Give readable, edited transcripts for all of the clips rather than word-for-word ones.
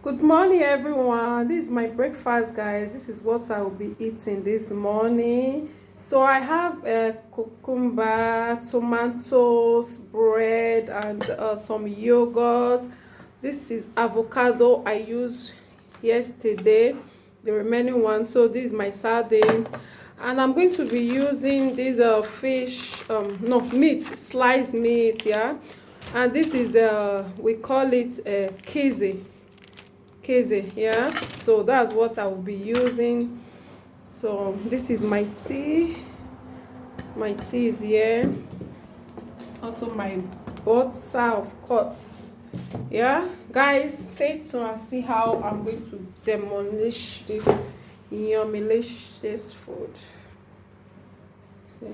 Good morning, everyone. This is my breakfast, guys. This is what I will be eating this morning. So I have a cucumber, tomatoes, bread, and some yogurt. This is avocado I used yesterday, the remaining one. So this is my sardine, and I'm going to be using this fish, no, meat, sliced meat, yeah. And this is we call it keze, yeah. So that's what I will be using. So this is my tea is here, also my butter, of course, yeah. Guys, stay tuned and see how I'm going to demolish this yummylicious food. See.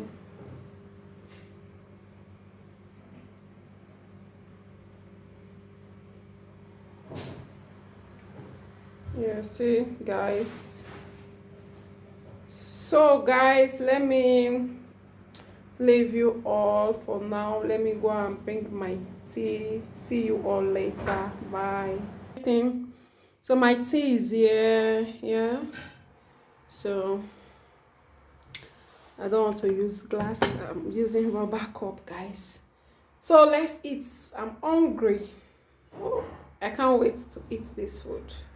Yeah, see, guys. So guys, let me leave you all for now. Let me go and bring my tea. See you all later. Bye. So my tea is here, yeah. So I don't want to use glass. I'm using rubber cup, guys. So let's eat. I'm hungry. Oh, I can't wait to eat this food.